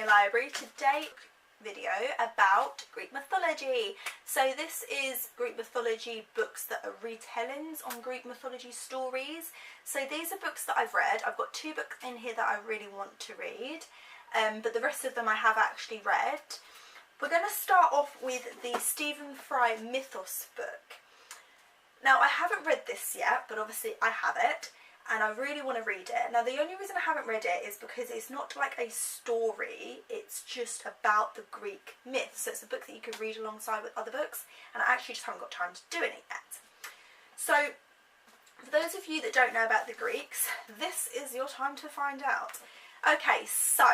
library. Today video about Greek mythology. So this is Greek mythology books that are retellings on Greek mythology stories. So these are books that I've read. I've got 2 books in here that I really want to read, but the rest of them I have actually read. We're going to start off with the Fry Mythos book. Now I haven't read this yet, but obviously I have it and I really want to read it. Now the only reason I haven't read it is because it's not like a story, it's just about the Greek myths. So it's a book that you could read alongside with other books, and I actually just haven't got time to do it yet. So for those of you that don't know about the Greeks, this is your time to find out. Okay, so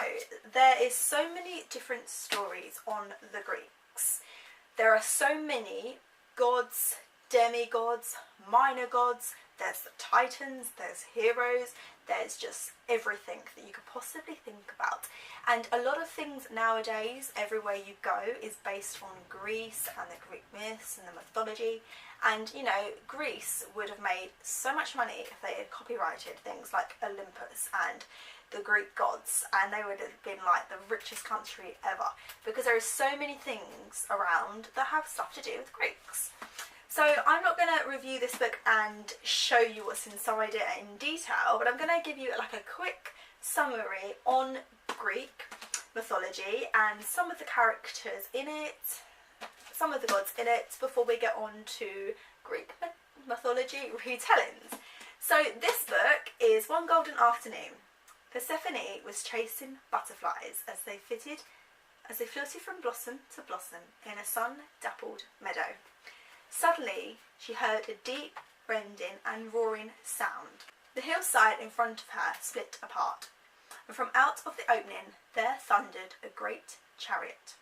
there is so many different stories on the Greeks. There are so many gods, demigods, minor gods. There's the titans, there's heroes, there's just everything that you could possibly think about. And a lot of things nowadays, everywhere you go, is based on Greece and the Greek myths and the mythology. And, you know, Greece would have made so much money if they had copyrighted things like Olympus and the Greek gods, and they would have been like the richest country ever, because there are so many things around that have stuff to do with Greeks. So I'm not going to review this book and show you what's inside it in detail, but I'm going to give you like a quick summary on Greek mythology and some of the characters in it, some of the gods in it, before we get on to Greek mythology retellings. So this book is One Golden Afternoon. Persephone was chasing butterflies as they floated from blossom to blossom in a sun-dappled meadow. Suddenly, she heard a deep, rending and roaring sound. The hillside in front of her split apart, and from out of the opening there thundered a great chariot.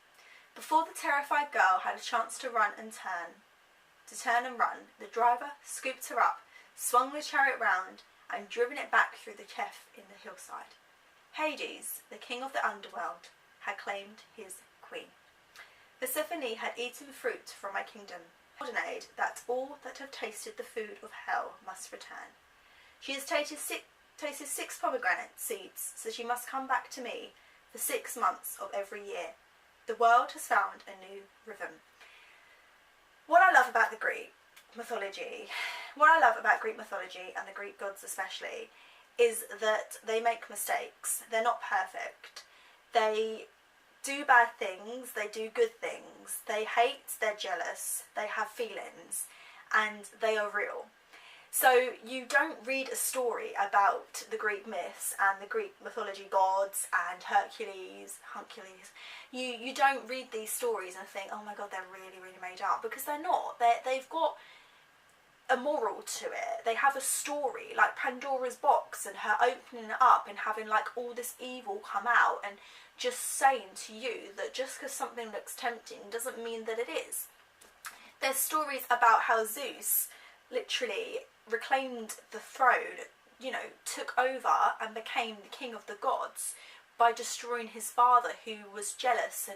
Before the terrified girl had a chance to turn and run, the driver scooped her up, swung the chariot round, and driven it back through the cleft in the hillside. Hades, the king of the underworld, had claimed his queen. Persephone had eaten fruit from my kingdom, ordained that all that have tasted the food of hell must return. She has tasted 6 pomegranate seeds, so she must come back to me for 6 months of every year. The world has found a new rhythm. What I love about the Greek mythology, and the Greek gods especially, is that they make mistakes. They're not perfect. They do bad things, they do good things, they hate, they're jealous, they have feelings, and they are real. So you don't read a story about the Greek myths and the Greek mythology gods and Hercules. You don't read these stories and think, oh my god, they're really, really made up, because they're not. They've got a moral to it. They have a story, like Pandora's box and her opening it up and having like all this evil come out, and just saying to you that just because something looks tempting doesn't mean that it is. There's stories about how Zeus literally reclaimed the throne, you know, took over and became the king of the gods by destroying his father, who was jealous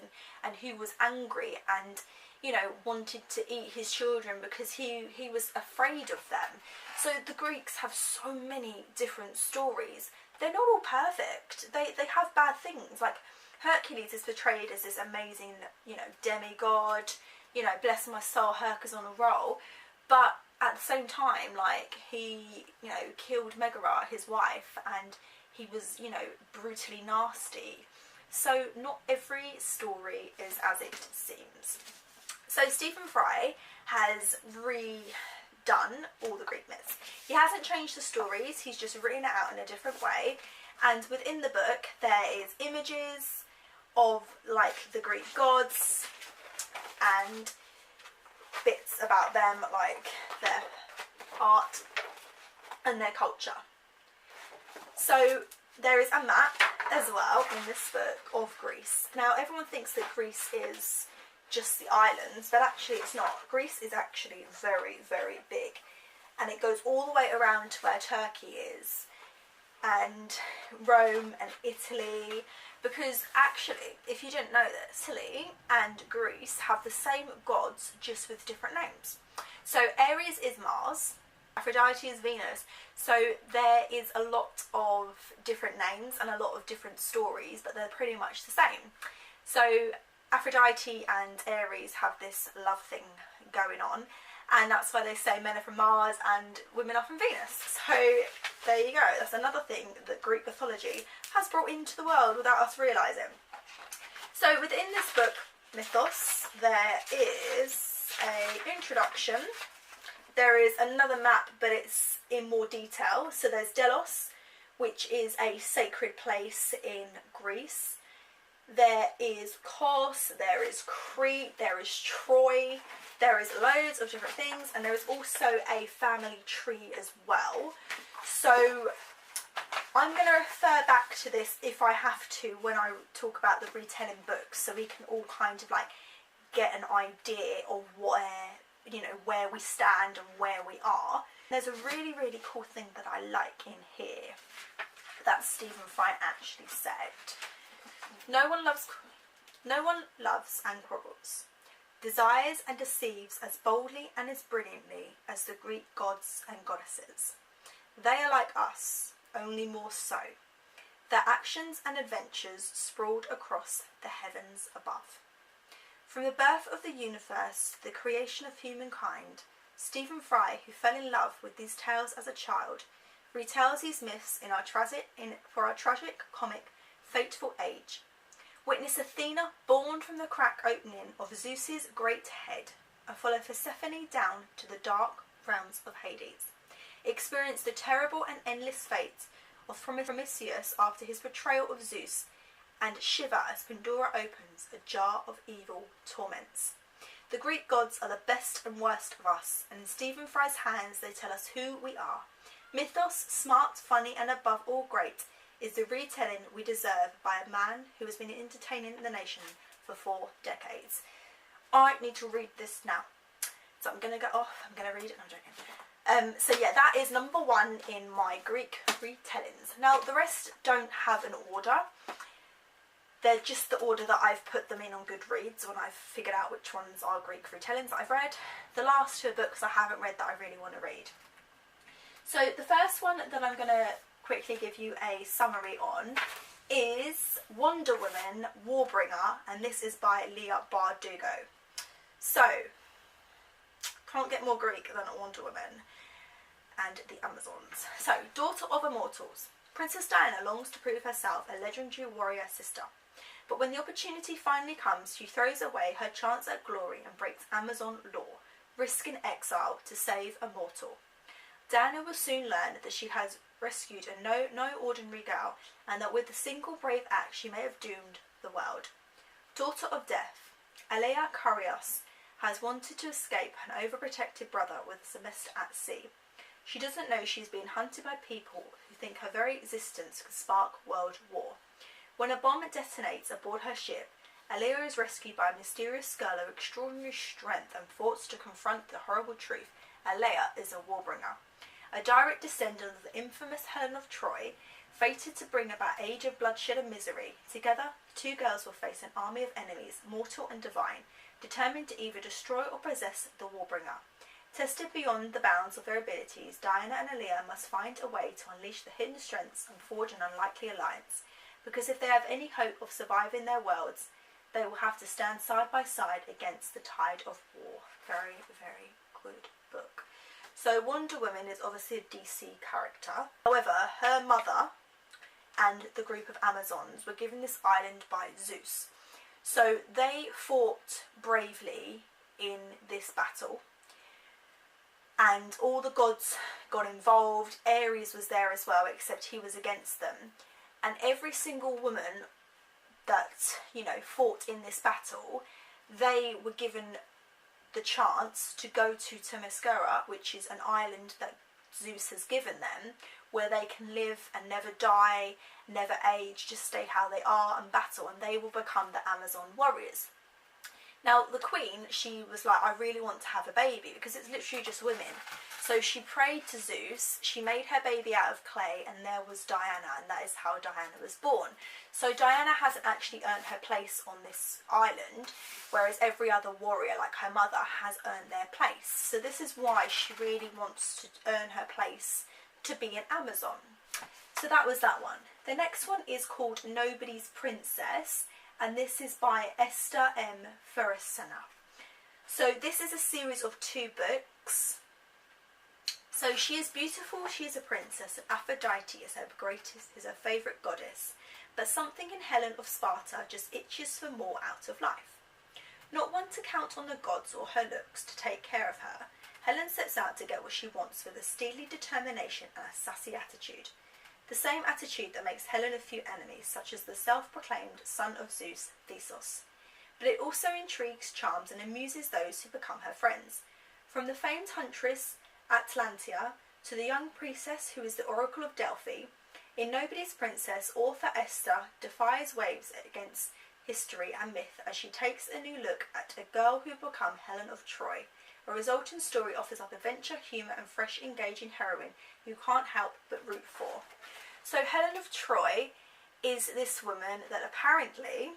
and who was angry and, you know, wanted to eat his children because he was afraid of them. So the Greeks have so many different stories. They're not all perfect. They have bad things. Like Hercules is portrayed as this amazing, you know, demigod, you know, bless my soul, Herc is on a roll. But at the same time, like, he, you know, killed Megara, his wife, and he was, you know, brutally nasty. So not every story is as it seems. So Fry has redone all the Greek myths. He hasn't changed the stories, he's just written it out in a different way. And within the book there is images of like the Greek gods and bits about them, like their art and their culture. So there is a map as well in this book of Greece. Now everyone thinks that Greece is just the islands, but actually it's not. Greece is actually very, very big, and it goes all the way around to where Turkey is, and Rome and Italy, because actually, if you didn't know this, Italy and Greece have the same gods, just with different names. So Ares is Mars, Aphrodite is Venus. So there is a lot of different names and a lot of different stories, but they're pretty much the same. So Aphrodite and Aries have this love thing going on, and that's why they say men are from Mars and women are from Venus. So there you go, that's another thing that Greek mythology has brought into the world without us realising. So within this book, Mythos, there is an introduction. There is another map, but it's in more detail. So there's Delos, which is a sacred place in Greece. There is Kos, there is Crete, there is Troy, there is loads of different things, and there is also a family tree as well. So I'm going to refer back to this if I have to when I talk about the retelling books, so we can all kind of like get an idea of where we stand and where we are. There's a really, really cool thing that I like in here that Stephen Fry actually said. No one loves and quarrels, desires and deceives as boldly and as brilliantly as the Greek gods and goddesses. They are like us, only more so. Their actions and adventures sprawled across the heavens above. From the birth of the universe to the creation of humankind, Stephen Fry, who fell in love with these tales as a child, retells these myths for our tragic comic fateful age. Witness Athena born from the crack opening of Zeus's great head, and follow Persephone down to the dark realms of Hades. Experience the terrible and endless fate of Prometheus after his betrayal of Zeus, and shiver as Pandora opens a jar of evil torments. The Greek gods are the best and worst of us, and in Stephen Fry's hands they tell us who we are. Mythos, smart, funny, and above all great, is the retelling we deserve by a man who has been entertaining the nation for 4 decades. I need to read this now. So I'm going to go off, I'm going to read it, no, I'm joking. So yeah, that is number 1 in my Greek retellings. Now the rest don't have an order. They're just the order that I've put them in on Goodreads when I've figured out which ones are Greek retellings that I've read. The last 2 books I haven't read that I really want to read. So the first one that I'm going to quickly give you a summary on is Wonder Woman Warbringer, and this is by Leigh Bardugo. So, can't get more Greek than Wonder Woman and the Amazons. So, daughter of immortals, Princess Diana longs to prove herself a legendary warrior sister. But when the opportunity finally comes, she throws away her chance at glory and breaks Amazon law, risking exile to save a mortal. Diana will soon learn that she has rescued a no ordinary girl, and that with a single brave act she may have doomed the world. Daughter of Death, Alea Carios has wanted to escape an overprotected brother with Semester at sea. She doesn't know she's being hunted by people who think her very existence could spark world war. When a bomb detonates aboard her ship, Alea is rescued by a mysterious girl of extraordinary strength and forced to confront the horrible truth. Alea is a warbringer. A direct descendant of the infamous Helen of Troy, fated to bring about age of bloodshed and misery. Together, the 2 girls will face an army of enemies, mortal and divine, determined to either destroy or possess the Warbringer. Tested beyond the bounds of their abilities, Diana and Alea must find a way to unleash the hidden strengths and forge an unlikely alliance, because if they have any hope of surviving their worlds, they will have to stand side by side against the tide of war. Very, very good book. So Wonder Woman is obviously a DC character. However, her mother and the group of Amazons were given this island by Zeus. So they fought bravely in this battle, and all the gods got involved. Ares was there as well, except he was against them. And every single woman that, fought in this battle, they were given the chance to go to Themyscira, which is an island that Zeus has given them, where they can live and never die, never age, just stay how they are and battle, and they will become the Amazon warriors. Now the queen, she was like, I really want to have a baby, because it's literally just women. So she prayed to Zeus, she made her baby out of clay, and there was Diana, and that is how Diana was born. So Diana hasn't actually earned her place on this island, whereas every other warrior, like her mother, has earned their place. So this is why she really wants to earn her place to be an Amazon. So that was that one. The next one is called Nobody's Princess, and this is by Esther M. Friesner. So this is a series of 2 books. So she is beautiful, she is a princess, and Aphrodite is her favourite goddess. But something in Helen of Sparta just itches for more out of life. Not one to count on the gods or her looks to take care of her, Helen sets out to get what she wants with a steely determination and a sassy attitude. The same attitude that makes Helen a few enemies, such as the self-proclaimed son of Zeus, Theseus. But it also intrigues, charms, and amuses those who become her friends. From the famed huntress Atlantia to the young priestess who is the Oracle of Delphi, in Nobody's Princess, author Esther defies waves against history and myth as she takes a new look at a girl who will become Helen of Troy. A resultant story offers up adventure, humour, and fresh, engaging heroine you can't help but root for. So Helen of Troy is this woman that apparently,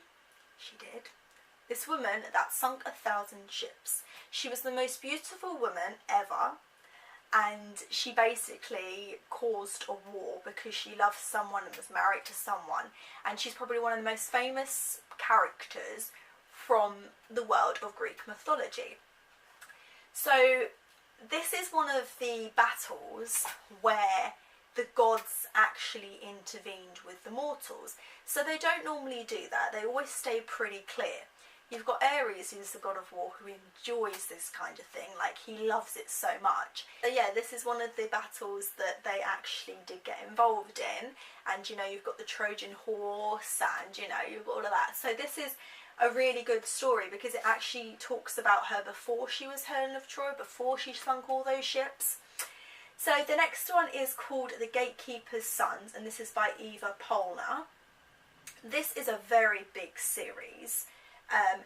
this woman that sunk 1,000 ships. She was the most beautiful woman ever, and she basically caused a war because she loved someone and was married to someone, and she's probably one of the most famous characters from the world of Greek mythology. So this is one of the battles where the gods actually intervened with the mortals. So they don't normally do that, they always stay pretty clear. You've got Ares, who's the god of war, who enjoys this kind of thing, like he loves it so much. So yeah, this is one of the battles that they actually did get involved in, and you know, you've got the Trojan horse, and you know, you've got all of that. So this is a really good story because it actually talks about her before she was Helen of Troy, before she sunk all those ships. So the next one is called The Gatekeepers' Sons, and this is by Eva Pohler. This is a very big series.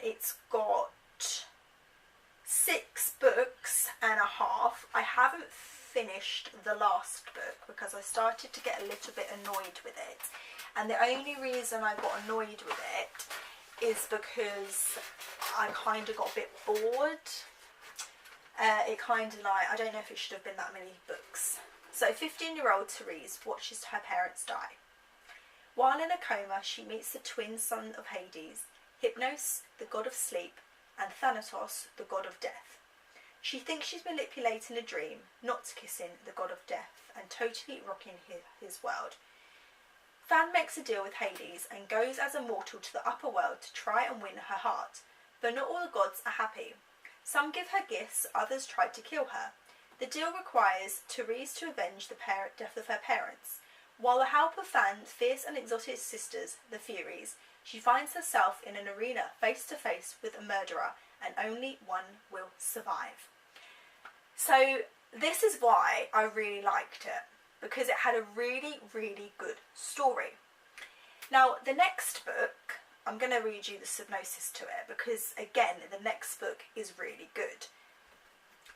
It's got 6 books and a half. I haven't finished the last book because I started to get a little bit annoyed with it, and the only reason I got annoyed with it is because I kind of got a bit bored. It kind of like, I don't know if it should have been that many books. So 15-year-old Therese watches her parents die. While in a coma, she meets the twin son of Hades, Hypnos, the god of sleep, and Thanatos, the god of death. She thinks she's manipulating a dream, not kissing the god of death, and totally rocking his world. Than makes a deal with Hades and goes as a mortal to the upper world to try and win her heart, but not all the gods are happy. Some give her gifts, others try to kill her. The deal requires Therese to avenge the death of her parents. While the help of Than's fierce and exotic sisters, the Furies, she finds herself in an arena face to face with a murderer, and only one will survive. So this is why I really liked it, because it had a really, really good story. Now the next book, I'm going to read you the synopsis to it because again the next book is really good.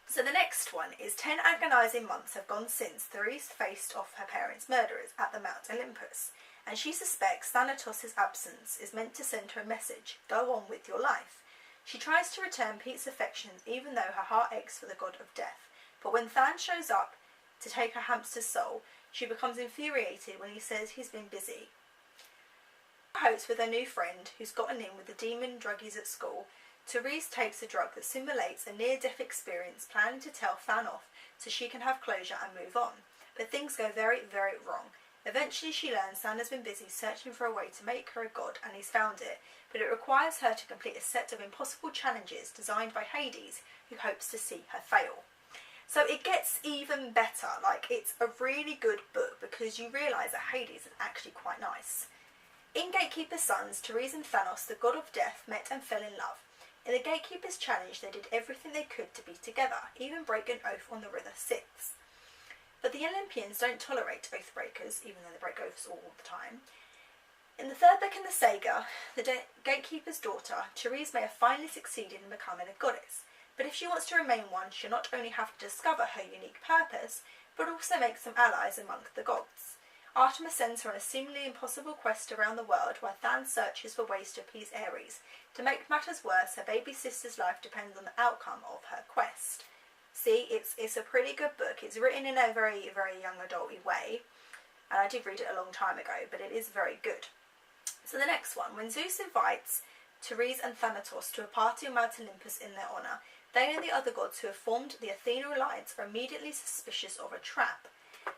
So the next one is 10 agonising months have gone since Therese faced off her parents' murderers at the Mount Olympus, and she suspects Thanatos' absence is meant to send her a message: go on with your life. She tries to return Pete's affections even though her heart aches for the god of death, but when Than shows up to take her hamster's soul, she becomes infuriated when he says he's been busy. Hopes with her new friend, who's gotten in with the demon druggies at school, Therese takes a drug that simulates a near-death experience, planning to tell Than off so she can have closure and move on. But things go very, very wrong. Eventually she learns Than has been busy searching for a way to make her a god, and he's found it, but it requires her to complete a set of impossible challenges designed by Hades, who hopes to see her fail. So it gets even better. Like, it's a really good book because you realise that Hades is actually quite nice. In Gatekeepers' Sons, Therese and Thanos, the god of death, met and fell in love. In the Gatekeepers' Challenge, they did everything they could to be together, even break an oath on the river Styx. But the Olympians don't tolerate oath breakers, even though they break oaths all the time. In the third book in the saga, the gatekeeper's daughter, Therese, may have finally succeeded in becoming a goddess, but if she wants to remain one, she'll not only have to discover her unique purpose, but also make some allies among the gods. Artemis sends her on a seemingly impossible quest around the world while Than searches for ways to appease Ares. To make matters worse, her baby sister's life depends on the outcome of her quest. See, it's a pretty good book. It's written in a very, very young adult-y way, and I did read it a long time ago, but it is very good. So the next one, when Zeus invites Therese and Thanatos to a party on Mount Olympus in their honour, they and the other gods who have formed the Athena alliance are immediately suspicious of a trap.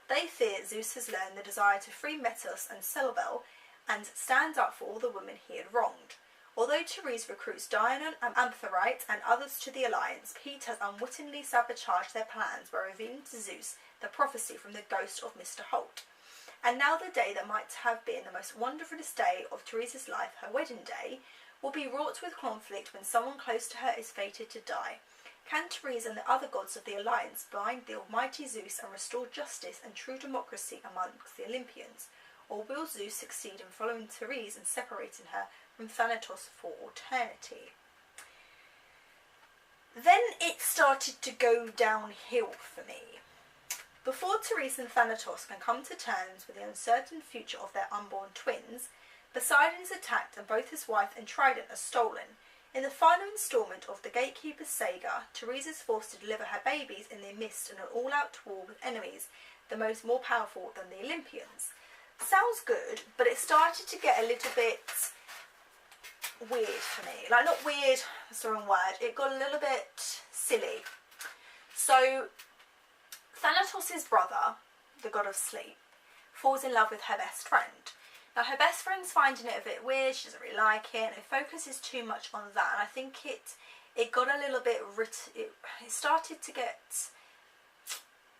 They fear Zeus has learned the desire to free Metis and Selbel and stands up for all the women he had wronged. Although Therese recruits Diana and Amphitrite and others to the alliance, Pete has unwittingly sabotaged their plans by revealing to Zeus the prophecy from the ghost of Mr. Holt. And now the day that might have been the most wonderfulest day of Therese's life, her wedding day, will be wrought with conflict when someone close to her is fated to die. Can Therese and the other gods of the alliance bind the almighty Zeus and restore justice and true democracy amongst the Olympians? Or will Zeus succeed in following Therese and separating her from Thanatos for eternity? Then it started to go downhill for me. Before Therese and Thanatos can come to terms with the uncertain future of their unborn twins, Poseidon is attacked and both his wife and trident are stolen. In the final instalment of the Gatekeepers saga, Therese is forced to deliver her babies in the midst of an all-out war with enemies, the most more powerful than the Olympians. Sounds good, but it started to get a little bit weird for me. Like, not weird, that's the wrong word. It got a little bit silly. So, Thanatos' brother, the god of sleep, falls in love with her best friend. Now, her best friend's finding it a bit weird, she doesn't really like it, and it focuses too much on that, and I think it got a little bit, it started to get,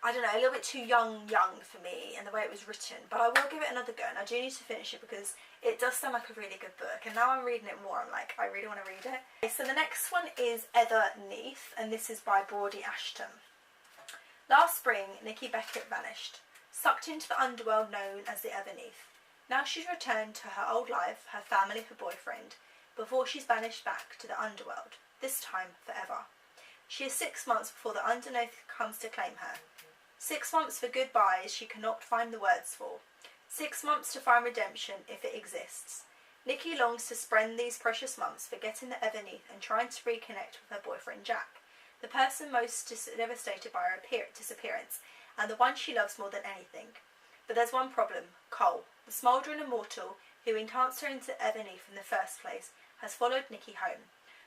I don't know, a little bit too young for me in the way it was written, but I will give it another go, and I do need to finish it because it does sound like a really good book, and now I'm reading it more, I'm like, I really want to read it. Okay, so the next one is Everneath, and this is by Brodi Ashton. Last spring, Nikki Beckett vanished, sucked into the underworld known as the Everneath. Now she's returned to her old life, her family, her boyfriend, before she's banished back to the underworld, this time forever. She is 6 months before the Underneath comes to claim her. 6 months for goodbyes she cannot find the words for. 6 months to find redemption if it exists. Nikki longs to spend these precious months forgetting the Everneath and trying to reconnect with her boyfriend Jack, the person most devastated by her disappearance, and the one she loves more than anything. But there's one problem, Cole, the smouldering immortal who enhanced her into Everneath in the first place, has followed Nikki home.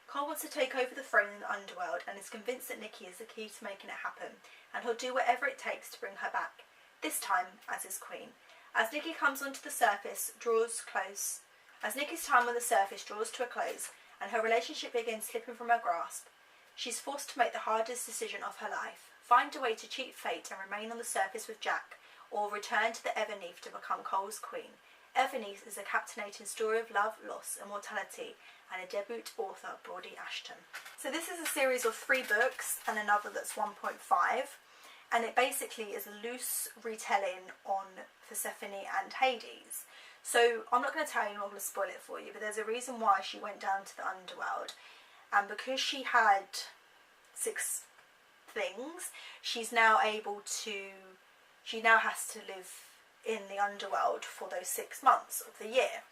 Cole wants to take over the throne in the underworld and is convinced that Nikki is the key to making it happen, and he'll do whatever it takes to bring her back, this time as his queen. As Nikki comes onto the surface, as Nikki's time on the surface draws to a close, and her relationship begins slipping from her grasp, she's forced to make the hardest decision of her life, find a way to cheat fate and remain on the surface with Jack, or return to the Everneath to become Cole's queen. Everneath is a captivating story of love, loss, immortality, and a debut author, Brodi Ashton. So this is a series of 3 books and another that's 1.5, and it basically is a loose retelling on Persephone and Hades. So I'm not going to tell you, I'm not going to spoil it for you, but there's a reason why she went down to the underworld, and because she had 6 things, she's now able to, she now has to live in the underworld for those 6 months of the year.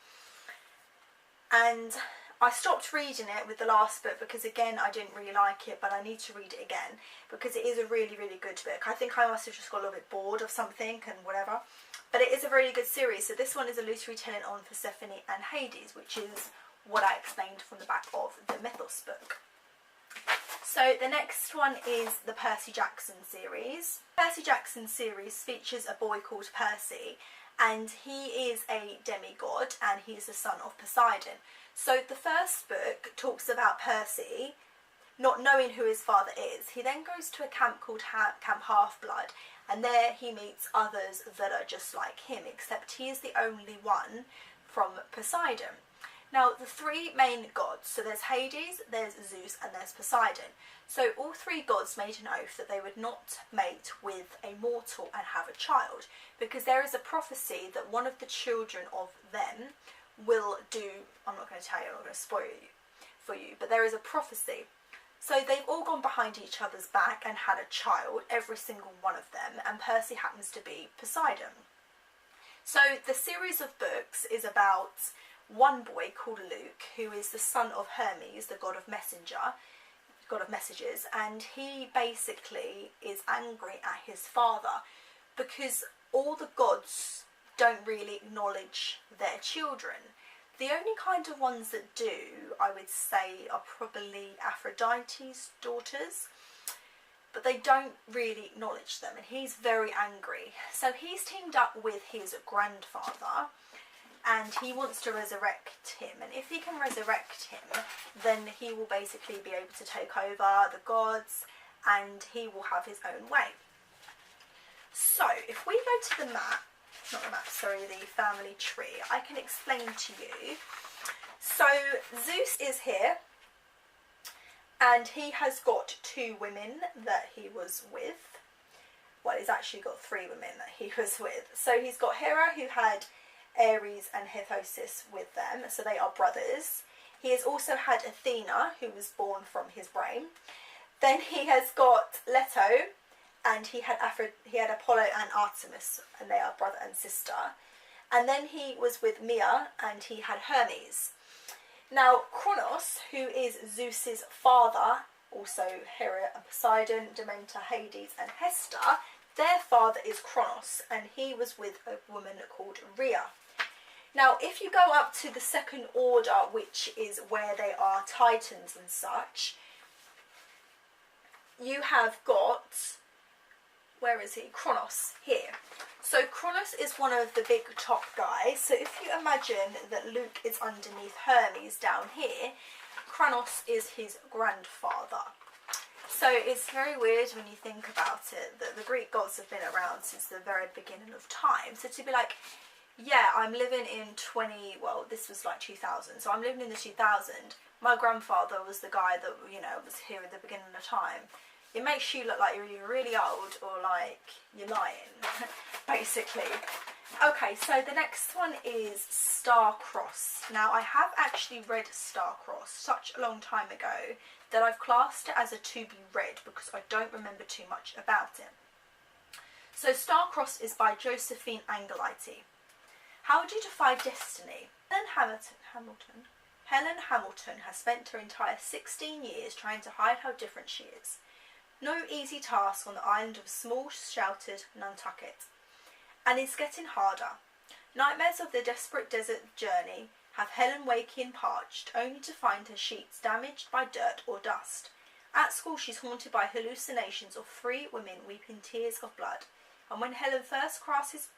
And I stopped reading it with the last book because, again, I didn't really like it, but I need to read it again because it is a really, really good book. I think I must have just got a little bit bored of something and whatever, but it is a really good series. So this one is a loose retelling on Persephone and Hades, which is what I explained from the back of the Mythos book. So the next one is the Percy Jackson series. Percy Jackson series features a boy called Percy, and he is a demigod and he's the son of Poseidon. So the first book talks about Percy not knowing who his father is. He then goes to a camp called Camp Half-Blood, and there he meets others that are just like him, except he is the only one from Poseidon. Now, the 3 main gods, so there's Hades, there's Zeus, and there's Poseidon. So all 3 gods made an oath that they would not mate with a mortal and have a child, because there is a prophecy that one of the children of them will do, I'm not going to tell you, I'm not going to spoil you for you, but there is a prophecy. So they've all gone behind each other's back and had a child, every single one of them, and Percy happens to be Poseidon. So the series of books is about one boy called Luke, who is the son of Hermes, the god of messages, and he basically is angry at his father because all the gods don't really acknowledge their children. The only kind of ones that do, I would say, are probably Aphrodite's daughters, but they don't really acknowledge them, and he's very angry. So he's teamed up with his grandfather, and he wants to resurrect him, and if he can resurrect him, then he will basically be able to take over the gods, and he will have his own way. So if we go to the map, not the map, sorry, the family tree, I can explain to you. So Zeus is here, and he has got 2 women that he was with. Well, he's actually got 3 women that he was with. So he's got Hera, who had Ares and Hephaestus with them, so they are brothers. He has also had Athena, who was born from his brain. Then he has got Leto, and he had Apollo and Artemis, and they are brother and sister. And then he was with Mia, and he had Hermes. Now Kronos, who is Zeus's father, also Hera and Poseidon, Demeter, Hades and Hester, their father is Kronos, and he was with a woman called Rhea. Now if you go up to the second order, which is where they are titans and such, you have got, where is he? Kronos, here. So Kronos is one of the big top guys. So if you imagine that Luke is underneath Hermes down here, Kronos is his grandfather. So it's very weird when you think about it, that the Greek gods have been around since the very beginning of time. So to be like, yeah, I'm living in well, this was like 2000, so I'm living in the 2000. My grandfather was the guy that, you know, was here at the beginning of time. It makes you look like you're either really old or like you're lying, basically. Okay, so the next one is Starcrossed. Now I have actually read Starcrossed such a long time ago that I've classed it as a to be read because I don't remember too much about it. So Starcrossed is by Josephine Angelini. How do you defy destiny? Helen Hamilton has spent her entire 16 years trying to hide how different she is. No easy task on the island of small, sheltered Nantucket. And it's getting harder. Nightmares of the desperate desert journey have Helen waking parched, only to find her sheets damaged by dirt or dust. At school she's haunted by hallucinations of 3 women weeping tears of blood. And when Helen first crosses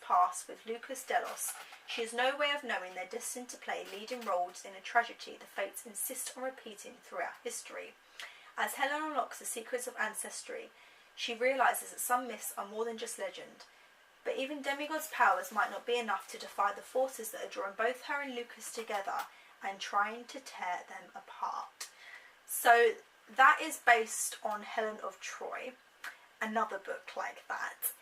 paths with Lucas Delos, she has no way of knowing they're destined to play leading roles in a tragedy the fates insist on repeating throughout history. As Helen unlocks the secrets of ancestry, she realises that some myths are more than just legend. But even demigods' powers might not be enough to defy the forces that are drawing both her and Lucas together and trying to tear them apart. So that is based on Helen of Troy, another book like that.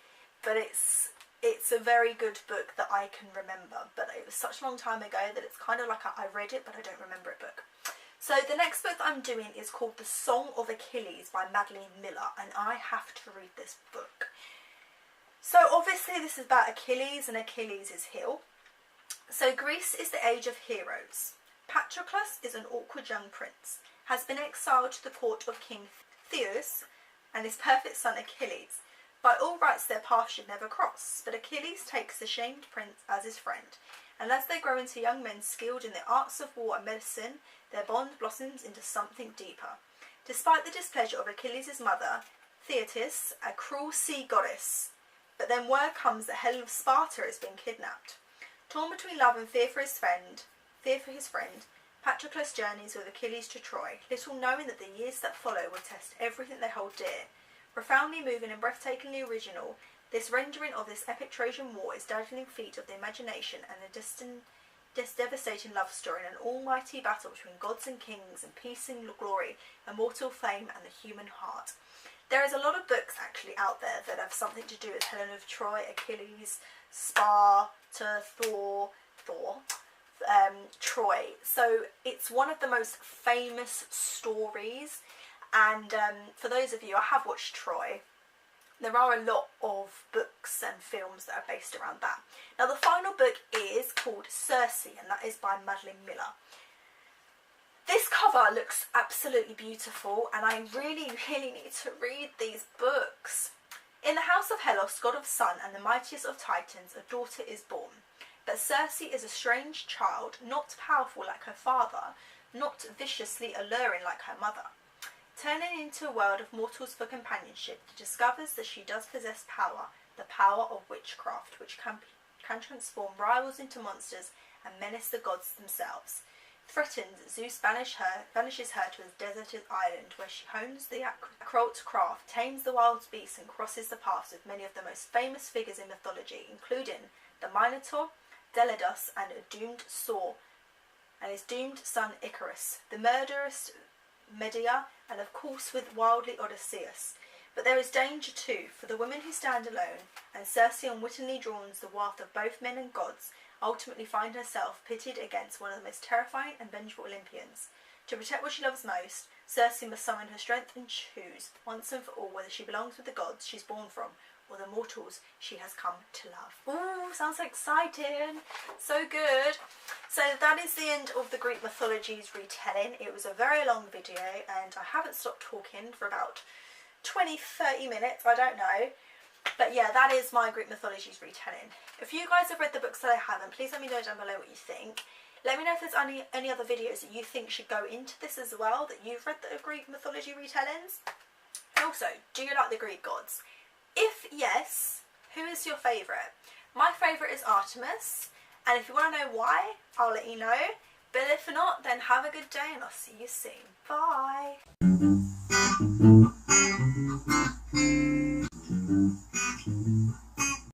But it's a very good book that I can remember. But it was such a long time ago that it's kind of like I read it but I don't remember it book. So the next book that I'm doing is called The Soul of Achilles by Madeline Miller, and I have to read this book. So obviously this is about Achilles and Achilles' heel. So Greece is the age of heroes. Patroclus is an awkward young prince, has been exiled to the court of King Zeus and his perfect son Achilles. By all rights their paths should never cross, but Achilles takes the shamed prince as his friend, and as they grow into young men skilled in the arts of war and medicine, their bond blossoms into something deeper. Despite the displeasure of Achilles' mother, Thetis, a cruel sea goddess. But then word comes that Helen of Sparta has been kidnapped. Torn between love and fear for his friend, Patroclus journeys with Achilles to Troy, little knowing that the years that follow will test everything they hold dear. Profoundly moving and breathtakingly original, this rendering of this epic Trojan War is dazzling feat of the imagination and a devastating love story in an almighty battle between gods and kings and peace and glory, immortal fame and the human heart. There is a lot of books actually out there that have something to do with Helen of Troy, Achilles, Sparta, Troy. So it's one of the most famous stories, and for those of you, I have watched Troy. There are a lot of books and films that are based around that. Now the final book is called Circe, and that is by Madeline Miller. This cover looks absolutely beautiful, and I really need to read these books. In the house of Hellas, god of sun and the mightiest of Titans, a daughter is born. But Circe is a strange child, not powerful like her father, not viciously alluring like her mother. Turning into a world of mortals for companionship, she discovers that she does possess power, the power of witchcraft, which can transform rivals into monsters and menace the gods themselves. Threatened, Zeus banishes her to a deserted island where she hones the occult craft, tames the wild beasts and crosses the paths with many of the most famous figures in mythology, including the Minotaur, Delidos and a doomed Saw, and his doomed son Icarus, the murderous Medea, and of course with wildly Odysseus. But there is danger too, for the women who stand alone, and Circe unwittingly draws the wrath of both men and gods, ultimately find herself pitted against one of the most terrifying and vengeful Olympians. To protect what she loves most, Circe must summon her strength and choose, once and for all, whether she belongs with the gods she's born from, or the mortals she has come to love. Ooh, sounds so exciting. So good. So that is the end of the Greek Mythologies retelling. It was a very long video, and I haven't stopped talking for about 20-30 minutes, I don't know. But yeah, that is my Greek Mythologies retelling. If you guys have read the books that I haven't, please let me know down below what you think. Let me know if there's any other videos that you think should go into this as well, that you've read the Greek Mythology retellings. And also, do you like the Greek gods? If yes, who is your favourite? My favourite is Artemis, and if you want to know why, I'll let you know. But if not, then have a good day and I'll see you soon. Bye!